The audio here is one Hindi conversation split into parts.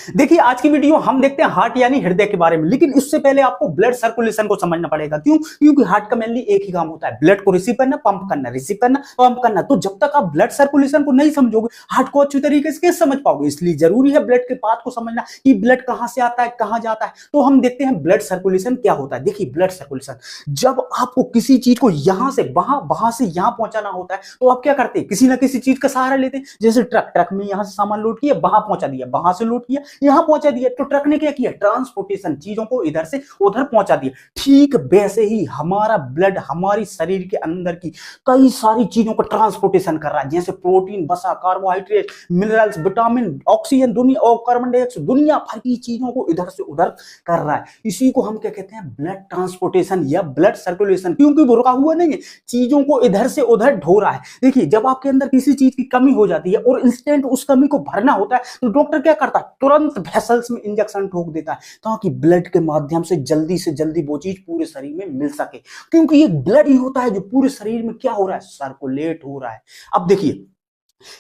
देखिए आज की वीडियो हम देखते हैं हार्ट यानी हृदय के बारे में, लेकिन इससे पहले आपको ब्लड सर्कुलेशन को समझना पड़ेगा। क्यों? क्योंकि हार्ट का मेनली एक ही काम होता है, ब्लड को रिसीव करना, पंप करना, रिसीव करना, पंप करना। तो जब तक आप ब्लड सर्कुलेशन को नहीं समझोगे, हार्ट को अच्छी तरीके से कैसे समझ पाओगे? इसलिए जरूरी है ब्लड के पाथ को समझना कि ब्लड कहां से आता है, कहां जाता है। तो हम देखते हैं ब्लड सर्कुलेशन क्या होता है। देखिए ब्लड सर्कुलेशन, जब आपको किसी चीज को यहां से वहां, वहां से यहां पहुंचाना होता है, तो आप क्या करते हैं? किसी ना किसी चीज का सहारा लेते हैं। जैसे ट्रक में यहां से सामान लोड किया, वहां पहुंचा दिया, वहां से लोड किया, यहां पहुंचा दिया। तो ट्रक ने क्या किया? ट्रांसपोर्टेशन, चीजों को इधर से उधर पहुंचा दिया। ठीक वैसे ही हमारा ब्लड हमारी शरीर के अंदर की कई सारी चीजों को ट्रांसपोर्टेशन कर रहा है, जैसे प्रोटीन, वसा, कार्बोहाइड्रेट, मिनरल्स, विटामिन, ऑक्सीजन, दुनिया और कार्बन डाइऑक्साइड, दुनिया भर की चीजों को इधर से उधर कर रहा है। इसी को हम क्या कहते हैं? ब्लड ट्रांसपोर्टेशन या ब्लड सर्कुलेशन। क्योंकि वो रुका हुआ नहीं है, चीजों को इधर से उधर ढो रहा है। देखिए जब आपके अंदर किसी चीज की कमी हो जाती है और इंस्टेंट उस कमी को भरना होता है, तो डॉक्टर क्या करता है? तुरंत वेसल्स में इंजेक्शन ठोक देता है, ताकि ब्लड के माध्यम से जल्दी वो चीज पूरे शरीर में मिल सके। क्योंकि ये ब्लड ही होता है जो पूरे शरीर में क्या हो रहा है? सर्कुलेट हो रहा है। अब देखिए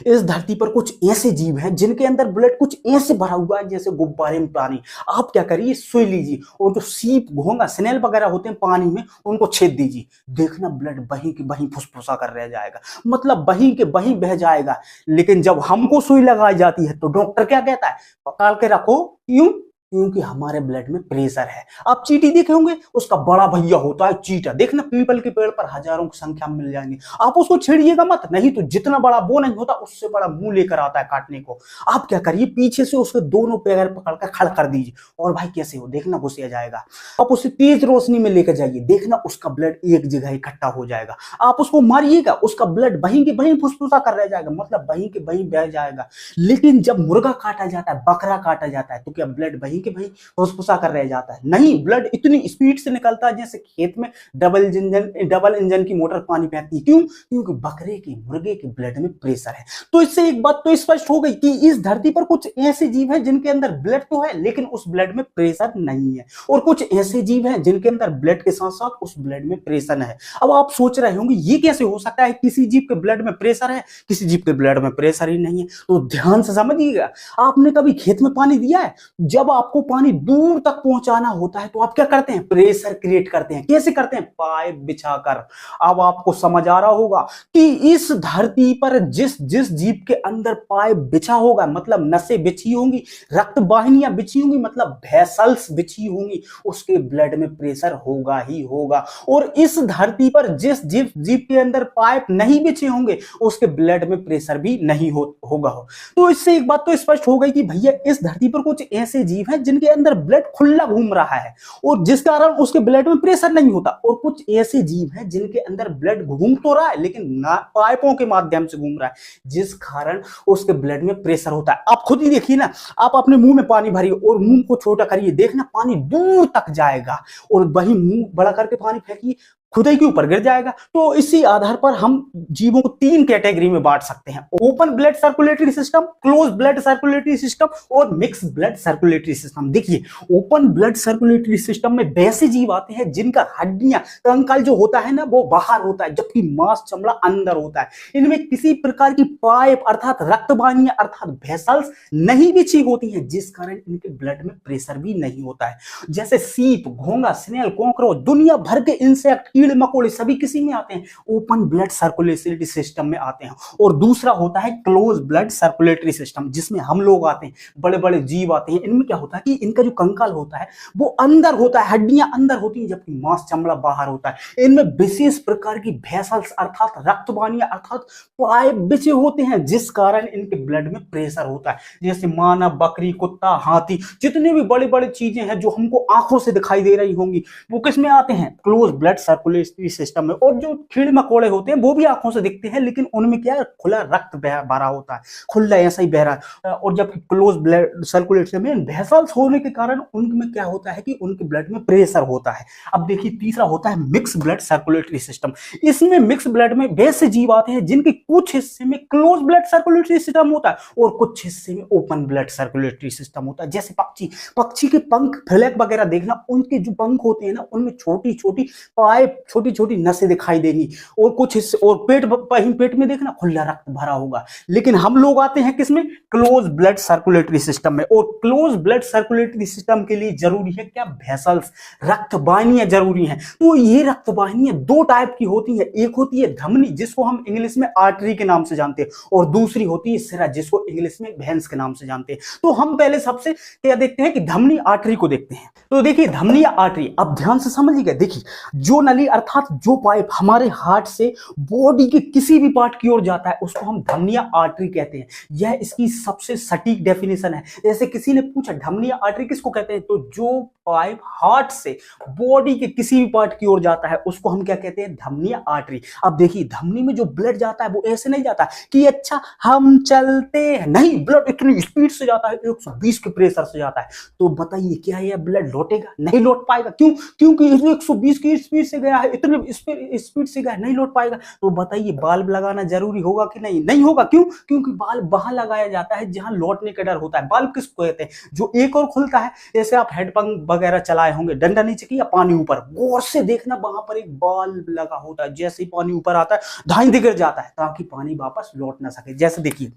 इस धरती पर कुछ ऐसे जीव हैं जिनके अंदर ब्लड कुछ ऐसे भरा हुआ है जैसे गुब्बारे में पानी। आप क्या करिए? सुई लीजिए और जो सीप, घोंगा, स्नेल वगैरह होते हैं पानी में, उनको छेद दीजिए। देखना ब्लड वहीं के वहीं फुसफुसा कर रह जाएगा, मतलब वहीं के वहीं बह जाएगा। लेकिन जब हमको सुई लगाई जाती है तो डॉक्टर क्या कहता है? पकड़ के रखो। क्यों? क्योंकि हमारे ब्लड में प्रेशर है। आप चींटी देखे होंगे, उसका बड़ा भैया होता है चींटा। देखना पीपल के पेड़ पर हजारों की संख्या में मिल जाएंगे। आप उसको छेड़िएगा मत, नहीं तो जितना बड़ा वो नहीं होता उससे बड़ा मुंह लेकर आता है काटने को। आप क्या करिए? पीछे से उसके दोनों पैर पकड़कर खड़ा कर दीजिए और भाई कैसे हो देखना, घुस जाएगा। आप उसे तेज रोशनी में लेकर जाइए, देखना उसका ब्लड एक जगह इकट्ठा हो जाएगा। आप उसको मारिएगा, उसका ब्लड वहीं के वहीं फुसफुसा कर रह जाएगा, मतलब वहीं के वहीं बह जाएगा। लेकिन जब मुर्गा काटा जाता है, बकरा काटा जाता है, तो क्या ब्लड वहीं के वहीं फुसफुसा कर रह जाता है? नहीं, ब्लड इतनी स्पीड से निकलता है जैसे खेत में डबल इंजन की मोटर पानी फेंकती है। क्यों? क्योंकि बकरे के, मुर्गे के ब्लड में प्रेशर है। तो इससे एक बात तो स्पष्ट हो गई कि इस धरती पर कुछ ऐसे जीव हैं जिनके अंदर ब्लड तो है लेकिन उस ब्लड में प्रेशर नहीं है, और कुछ ऐसे जीव हैं जिनके अंदर ब्लड के साथ साथ उस ब्लड में प्रेशर है। अब आप सोच रहे होंगे ये कैसे हो सकता है? किसी जीव के ब्लड में प्रेशर है, किसी जीव के ब्लड में प्रेशर ही नहीं है। तो ध्यान से समझिएगा। आपने कभी खेत में पानी दिया है? जब आपको पानी दूर तक पहुंचाना होता है तो आप क्या करते हैं? प्रेशर क्रिएट करते हैं। कैसे करते हैं? पाइप बिछाकर। अब आपको समझ आ रहा होगा कि इस धरती पर जिस जिस जीव के अंदर पाइप बिछा होगा, मतलब नसें बिछी होंगी, रक्त वाहिनियां बिछी होंगी, मतलब वेसल्स बिछी होंगी, उसके ब्लड में प्रेशर होगा ही होगा। और इस धरती पर जिस जीव के अंदर पाइप नहीं बिछे होंगे, उसके ब्लड में प्रेशर भी नहीं होगा। तो इससे एक बात तो स्पष्ट हो गई कि भैया इस धरती पर कुछ ऐसे जीव हैं जिनके अंदर ब्लड खुला घूम रहा है और जिस कारण उसके ब्लड में प्रेशर नहीं होता, और कुछ ऐसे जीव हैं जिनके अंदर ब्लड घूम तो रहा है लेकिन पाइपों के माध्यम से घूम रहा है, जिस कारण उसके ब्लड में प्रेशर होता है। आप खुद ही देखिए ना, आप अपने मुंह में पानी भरिए और मुंह को छोटा करिए, देखना पानी दूर तक जाएगा, और वही मुंह बड़ा करके पानी फेंकिए, खुदाई के ऊपर गिर जाएगा। तो इसी आधार पर हम जीवों को 3 कैटेगरी में बांट सकते हैं: open blood circulatory system, close blood circulatory system और मिक्स ब्लड सर्कुलेटरी सिस्टम। देखिए ओपन ब्लड सर्कुलेटरी सिस्टम में वैसे जीव आते हैं जिनका हड्डियां, कंकाल जो होता है ना वो बाहर होता है, जबकि मांस चमड़ा अंदर होता है। इनमें किसी प्रकार की पाइप अर्थात रक्तवाहिनियां अर्थात वेसल्स नहीं बिछी होती हैं, जिस कारण इनके ब्लड में प्रेशर भी नहीं होता है। जैसे सीप, घोंगा, स्नेल, कॉकरोच, दुनिया भर के इंसेक्ट, कीड़े मकोड़े सभी किसी में आते हैं? ओपन ब्लड सर्कुलेटरी सिस्टम में आते हैं। और दूसरा होता है क्लोज ब्लड सर्कुलेटरी सिस्टम, जिसमें हम लोग आते हैं, बड़े बड़े जीव आते हैं। इनमें क्या होता है कि इनका जो कंकाल होता है वो अंदर होता है, हड्डियां अंदर होती हैं, जबकि मांस चमड़ा बाहर होता है। इनमें विशेष प्रकार की वेसल्स अर्थात रक्तवाहिनियां अर्थात पाइप बिछे होते हैं, जिस कारण इनके ब्लड में प्रेशर होता है। जैसे मानव, बकरी, कुत्ता, हाथी, जितने भी बड़े बड़े चीजें हैं जो हमको आंखों से दिखाई दे रही होंगी, वो किस में आते हैं? क्लोज ब्लड सर्कुलेटरी सिस्टम में। और जो कीड़े मकोड़े होते हैं वो भी आंखों से दिखते हैं, लेकिन उनमें क्या है? खुला रक्त भरा होता है, खुला ऐसा ही बह रहा है। और जब क्लोज ब्लड सर्कुलेटरी में वेसल्स होने के कारण उनमें क्या होता है कि उनके ब्लड में प्रेशर होता है। अब देखिए तीसरा होता है मिक्स ब्लड सर्कुलेटरी सिस्टम। इसमें मिक्स ब्लड में वैसे जीव आते हैं जिनके कुछ हिस्से में क्लोज ब्लड सर्कुलेटरी सिस्टम होता है और कुछ हिस्से में ओपन ब्लड सर्कुलेटरी सिस्टम होता है। जैसे पक्षी के पंख, फ्लैग वगैरह देखना, उनके जो पंख होते हैं ना उनमें छोटी छोटी पाइप छोटी छोटी नसें दिखाई देंगी और कुछ हिस्से, और पेट में देखना खुला रक्त भरा होगा। लेकिन हम लोग आते हैं किसमें, क्लोज ब्लड सर्कुलेटरी सिस्टम में। और क्लोज ब्लड सर्कुलेटरी सिस्टम के लिए जरूरी है क्या, वेसल्स, रक्त वाहिनियां जरूरी हैं। तो ये रक्त वाहिनियां दो टाइप की होती है, एक होती है धमनी जिसको हम इंग्लिश में आर्टरी के नाम से जानते हैं, और दूसरी होती है सिरा जिसको इंग्लिश में वेन्स के नाम से जानते हैं। तो हम पहले सबसे क्या देखते हैं कि धमनी आर्टरी को देखते हैं। तो देखिए धमनी या आर्टरी, अब ध्यान से समझिएगा। देखिए जो नली अर्थात जो पाइप हमारे हार्ट से बॉडी के किसी भी पार्ट की ओर जाता है उसको हम धमनी या आर्टरी कहते हैं। यह इसकी सबसे सटीक डेफिनेशन है। जैसे किसी ने पूछा धमनी या आर्टरी किसको कहते हैं, तो जो पाइप हार्ट से बॉडी के किसी भी पार्ट की ओर जाता है उसको हम क्या कहते हैं, धमनी या आर्टरी। अब देखिए धमनी में जो ब्लड जाता है वो ऐसे नहीं जाता कि अच्छा हम चलते हैं, नहीं, ब्लड इतनी स्पीड से जाता है, 120 के प्रेशर से जाता है। तो बताइए क्या यह ब्लड लौटेगा, नहीं लौट पाएगा। क्यों, क्योंकि 120 की स्पीड से गया है, इतने स्पीड से गया, नहीं लौट पाएगा। तो बताइए बाल्ब लगाना जरूरी होगा कि नहीं, नहीं होगा। क्यों, क्योंकि बाल्ब वहां लगाया जाता है जहां लौटने का डर होता है। बाल्ब किसको कहते हैं, जो एक और खुलता है, जैसे आप हेडपंप वगैरह चलाए होंगे, डंडा नीचे की या पानी ऊपर, गौर से देखना वहां पर एक बाल्ब लगा होता है। जैसे ही पानी ऊपर आता है धाई गिर जाता है ताकि पानी वापस लौट ना सके। जैसे देखिए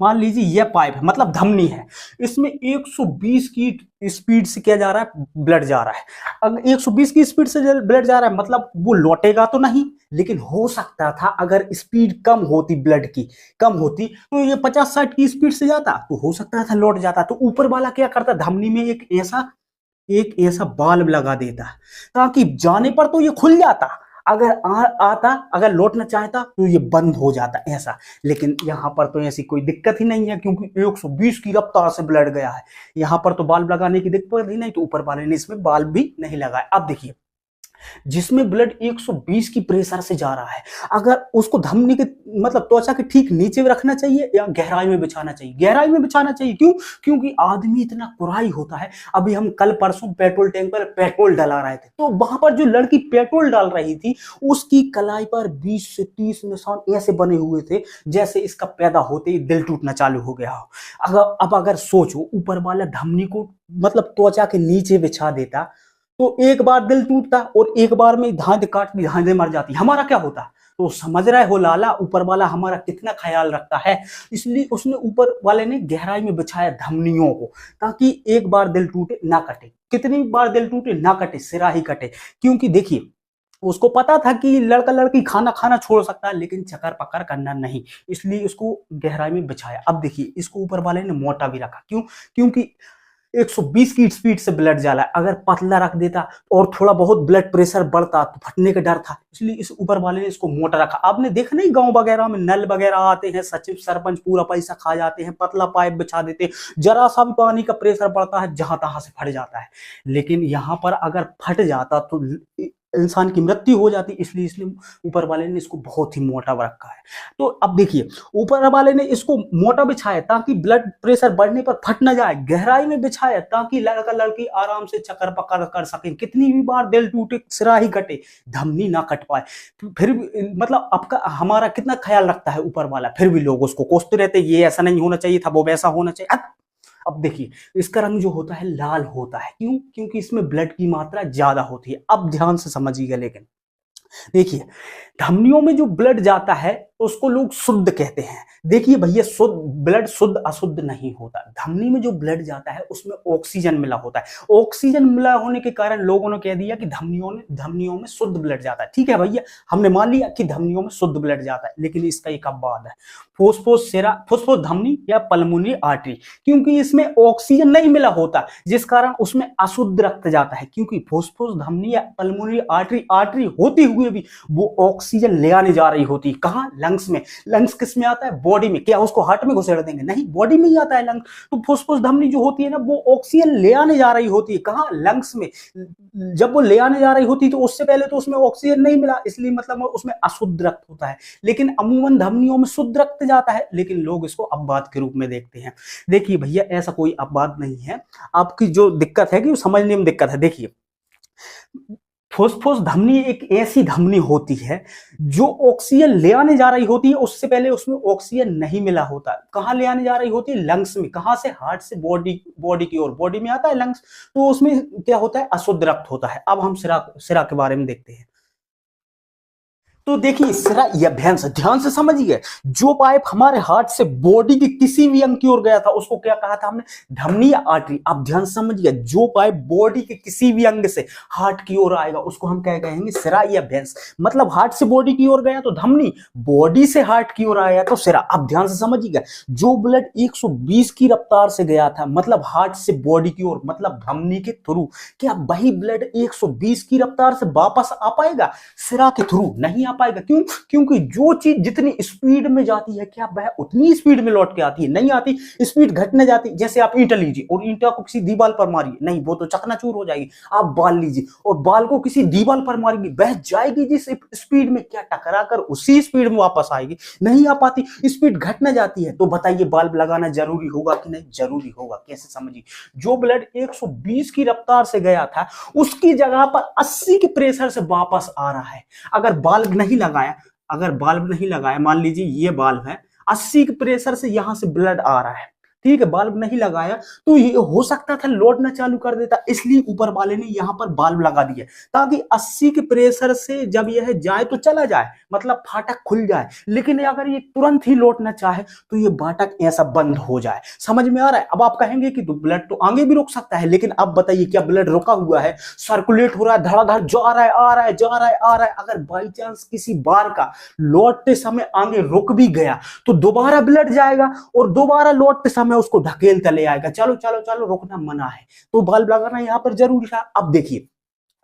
मान लीजिए यह पाइप है, मतलब धमनी है, इसमें 120 की स्पीड से क्या जा रहा है, ब्लड जा रहा है। अगर 120 की स्पीड से ब्लड जा रहा है मतलब वो लौटेगा तो नहीं, लेकिन हो सकता था अगर स्पीड कम होती, ब्लड की कम होती, तो ये 50-60 की स्पीड से जाता तो हो सकता था लौट जाता। तो ऊपर वाला क्या करता, धमनी में एक ऐसा बाल्ब लगा देता ताकि जाने पर तो ये खुल जाता, अगर आता, अगर लौटना चाहता तो ये बंद हो जाता ऐसा। लेकिन यहाँ पर तो ऐसी कोई दिक्कत ही नहीं है क्योंकि 120 की रफ्तार से ब्लड गया है। यहाँ पर तो बाल्ब लगाने की दिक्कत ही नहीं, तो ऊपर वाले ने इसमें बाल्ब भी नहीं लगाया। अब देखिए जिसमें ब्लड 120 की प्रेशर से जा रहा है, अगर उसको धमनी के मतलब त्वचा के ठीक नीचे रखना चाहिए या गहराई में बिछाना चाहिए, गहराई में बिछाना चाहिए। क्यों, क्योंकि आदमी इतना कुराई होता है। अभी हम कल परसों पेट्रोल टैंक पर पेट्रोल डला रहे थे, तो वहां पर जो लड़की पेट्रोल डाल रही थी उसकी कलाई पर 20 से 30 निशान ऐसे बने हुए थे जैसे इसका पैदा होते ही दिल टूटना चालू हो गया हो। अगर सोचो ऊपर वाला धमनी को मतलब त्वचा के नीचे बिछा देता तो एक बार दिल टूटता और एक बार में धांधे काटती, धांधे मर जाती, हमारा क्या होता। तो समझ रहे हो लाला, ऊपर वाला हमारा कितना ख्याल रखता है। इसलिए उसने ऊपर वाले ने गहराई में बिछाया धमनियों को, ताकि एक बार दिल टूटे ना कटे, कितनी बार दिल टूटे ना कटे, सिरा ही कटे। क्योंकि देखिए उसको पता था कि लड़का लड़की खाना खाना छोड़ सकता है लेकिन चक्कर पकड़ करना नहीं, इसलिए उसको गहराई में बिछाया। अब देखिए इसको ऊपर वाले ने मोटा भी रखा। क्यों, क्योंकि 120 की स्पीड से ब्लड जाला, अगर पतला रख देता और थोड़ा बहुत ब्लड प्रेशर बढ़ता तो फटने का डर था, इसलिए इस ऊपर वाले ने इसको मोटा रखा। आपने देखा नहीं गांव वगैरह में नल वगैरह आते हैं, सचिव सरपंच पूरा पैसा खा जाते हैं, पतला पाइप बिछा देते हैं, जरा सा भी पानी का प्रेशर बढ़ता है जहां तहां से फट जाता है। लेकिन यहाँ पर अगर फट जाता तो इंसान की मृत्यु हो जाती, इसलिए ऊपर वाले ने इसको बहुत ही मोटा रखा है। तो अब देखिए ऊपर वाले ने इसको मोटा बिछाया ताकि ब्लड प्रेशर बढ़ने पर फट ना जाए, गहराई में बिछाया ताकि लड़का लड़की आराम से चक्कर पकड़ कर सके, कितनी भी बार दिल टूटे सिरा ही कटे, धमनी ना कट पाए। फिर भी मतलब आपका हमारा कितना ख्याल रखता है ऊपर वाला, फिर भी लोग उसको कोसते रहते, ये ऐसा नहीं होना चाहिए था, वो वैसा होना चाहिए। अब देखिए इसका रंग जो होता है लाल होता है। क्यों, क्योंकि इसमें ब्लड की मात्रा ज्यादा होती है। अब ध्यान से समझिएगा, लेकिन देखिए धमनियों में जो ब्लड जाता है उसको लोग शुद्ध कहते हैं। देखिए भैया शुद्ध ब्लड शुद्ध अशुद्ध नहीं होता, धमनी में जो ब्लड जाता है उसमें ऑक्सीजन मिला होता है। ऑक्सीजन मिला होने के कारण लोगों ने कह दिया कि धमनियों में शुद्ध ब्लड जाता है। ठीक है भैया, हमने मान लिया कि धमनियों में शुद्ध ब्लड जाता है, लेकिन इसका एक अपवाद है, फुस्फुस धमनी या पल्मोनरी आर्टरी, क्योंकि इसमें ऑक्सीजन नहीं मिला होता जिस कारण उसमें अशुद्ध रक्त जाता है। क्योंकि फुस्फुस धमनी या पल्मोनरी आर्टरी होते हुए भी वो ऑक्सीजन ले आने जा रही होती, कहां, लंग्स में। लंग्स किस में आता है, बॉडी में। क्या उसको हार्ट में घुसेड़ देंगे, नहीं, बॉडी में ही आता है लंग्स। तो फुस्फुस धमनी जो होती है ना वो ऑक्सीजन ले आने जा रही होती है, कहां, लंग्स में। जब वो ले आने जा रही होती तो उससे पहले तो उसमें ऑक्सीजन नहीं मिला, इसलिए मतलब उसमें अशुद्ध रक्त होता है। लेकिन अमूमन धमनियों में शुद्ध रक्त जाता है, लेकिन लोग इसको अपवाद के रूप में देखते हैं। देखिए भैया ऐसा कोई अपवाद नहीं है, आपकी जो दिक्कत है कि समझने में दिक्कत है। देखिए फुस्फुस धमनी एक ऐसी धमनी होती है जो ऑक्सीजन ले आने जा रही होती है, उससे पहले उसमें ऑक्सीजन नहीं मिला होता। कहां ले आने जा रही होती है, लंग्स में। कहां से, हार्ट से बॉडी की ओर, बॉडी में आता है लंग्स, तो उसमें क्या होता है, अशुद्ध रक्त होता है। अब हम सिरा के बारे में देखते हैं। तो देखिए सिरा या भैंस, ध्यान से समझिए, जो पाइप हमारे हार्ट से बॉडी के किसी भी अंग की ओर गया था उसको क्या कहा था हमने, धमनी या आर्टरी। आप ध्यान से समझिए, जो पाइप बॉडी के किसी भी अंग से हार्ट की ओर आएगा उसको हम क्या कहेंगे, सिरा या भैंस। मतलब हार्ट से बॉडी की ओर गया तो धमनी, बॉडी से हार्ट की ओर आया तो सिरा। आप ध्यान से समझिएगा, जो ब्लड 120 की रफ्तार से गया था, मतलब हार्ट से बॉडी की ओर, मतलब धमनी के थ्रू, क्या वही ब्लड 120 की रफ्तार से वापस आ पाएगा, सिरा के थ्रू नहीं आ पाएगा। क्यों? क्योंकि जो चीज जितनी स्पीड में जाती है क्या वह उतनी स्पीड में लौट के आती है, नहीं आती, स्पीड घटने जाती। जैसे आप ईंट लीजिए और ईंटा को किसी दीवार पर मारिए, नहीं वो तो चकनाचूर हो जाएगी। आप बाल लीजिए और बाल को किसी दीवार पर मारेंगे, वह जाएगी जिस स्पीड में, क्या टकरा कर उसी स्पीड में वापस आएगी, नहीं आ पाती, स्पीड घटने जाती है। तो बताइए बल्ब लगाना जरूरी होगा कि नहीं, जरूरी होगा। कैसे समझिए, जो ब्लड 120 की रफ्तार से गया था उसकी जगह पर 80 के प्रेशर से वापस आ रहा है। अगर बल्ब नहीं लगाया, अगर बल्ब नहीं लगाया, मान लीजिए ये बल्ब है, 80 के प्रेशर से यहां से ब्लड आ रहा है, ठीक है, बल्ब नहीं लगाया तो ये हो सकता था लौटना चालू कर देता, इसलिए ऊपर वाले ने यहां पर बल्ब लगा दिया ताकि 80 के प्रेशर से जब यह जाए तो चला जाए, मतलब फाटक खुल जाए। लेकिन अगर ये तुरंत ही लौटना चाहे तो ये फाटक ऐसा बंद हो जाए। समझ में आ रहा है? अब आप कहेंगे कि ब्लड तो आगे भी रोक सकता है, लेकिन अब बताइए क्या ब्लड रुका हुआ है, सर्कुलेट हो रहा है, धड़ाधड़ जा रहा है, आ रहा है, जा रहा है, आ रहा है। अगर बाई चांस किसी बार का लौटते समय आगे रुक भी गया तो दोबारा ब्लड जाएगा और दोबारा लौटते समय उसको ढकेल चले आएगा, चलो चलो चलो, रोकना मना है। तो बल्ब लगाना यहां पर जरूरी था। अब देखिए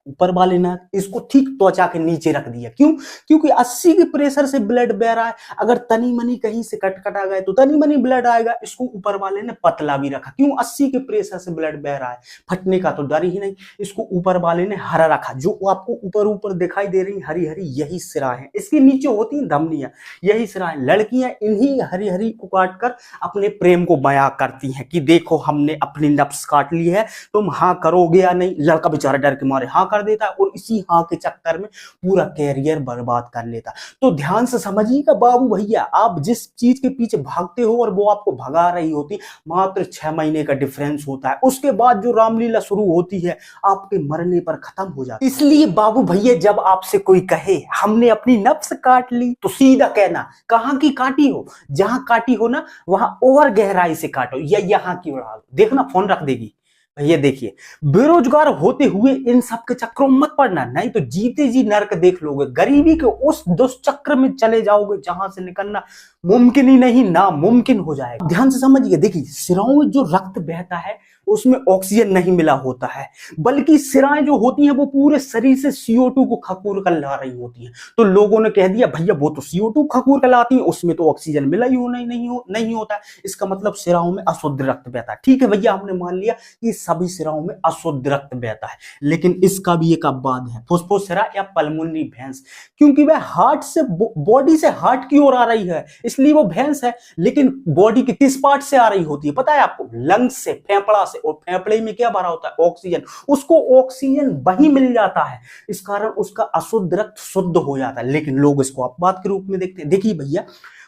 ऊपर वाले ने इसको ठीक त्वचा के नीचे रख दिया। क्यों? क्योंकि 80 के प्रेशर से ब्लड बह रहा है, अगर तनी मनी कहीं से कटकटा गए तो तनी मनी ब्लड आएगा। इसको ऊपर वाले ने पतला भी रखा। क्यों? 80 के प्रेशर से ब्लड बह रहा है, फटने का तो डर ही नहीं। इसको ऊपर वाले ने हरा रखा। जो आपको ऊपर ऊपर दिखाई दे रही हरी हरी, यही सिरा है। इसके नीचे होती है धमनियां, यही सिरा है। लड़कियां इन्हीं हरी हरी को काट कर अपने प्रेम को बयां करती हैं कि देखो हमने अपनी नफ्स काट ली है, तुम हाँ करोगे या नहीं। लड़का बेचारा डर के मारे हाँ कर देता है और इसी हाँ के चक्कर में पूरा कैरियर बर्बाद कर लेता। तो ध्यान से समझिएगा बाबू भैया, आप जिस चीज के पीछे भागते हो और वो आपको भगा रही होती, मात्र 6 महीने का डिफरेंस होता है। उसके बाद जो रामलीला शुरू होती है आपके मरने पर खत्म हो जाती है। इसलिए बाबू भैया जब आपसे कोई कहे हमने अपनी नफ्स काट ली तो सीधा कहना कहां की काटी हो, जहां काटी हो ना वहां और गहराई से काटो, या यहां की उड़ा दो। देखना फोन रख देगी। भैया देखिए, बेरोजगार होते हुए इन सब के चक्रों में मत पड़ना, नहीं तो जीते जी नर्क देख लोगे। गरीबी के उस दुष्चक्र में चले जाओगे जहां से निकलना मुमकिन ही नहीं, नामुमकिन हो जाएगा। ध्यान से समझिए, देखिए सिराओं में जो रक्त बहता है उसमें ऑक्सीजन नहीं मिला होता है, बल्कि सिराएं जो होती हैं वो पूरे शरीर से CO2 को खसूर कर ला रही होती हैं। तो लोगों ने कह दिया भैया वो तो CO2 खसूर कर लाती है, उसमें तो ऑक्सीजन मिला ही होना ही नहीं होता है, इसका मतलब सिराओं में अशुद्ध रक्त बहता है। ठीक है भैया, हमने मान लिया कि सभी सिराओं में अशुद्ध रक्त बहता है, लेकिन इसका भी एक अपवाद है, फुस्फुस सिरा या पल्मोनरी वेन्स, क्योंकि वह हार्ट से बॉडी से हार्ट की ओर आ रही है इसलिए वो वेन्स है। लेकिन बॉडी के किस पार्ट से आ रही होती है पता है आपको? लंग्स से, फेफड़ा से। और फेफड़े में क्या भरा होता है? ऑक्सीजन। उसको ऑक्सीजन वही मिल जाता है, इस कारण उसका अशुद्ध रक्त शुद्ध हो जाता है। लेकिन लोग इसको अपवाद के रूप में देखते हैं। देखिए भैया,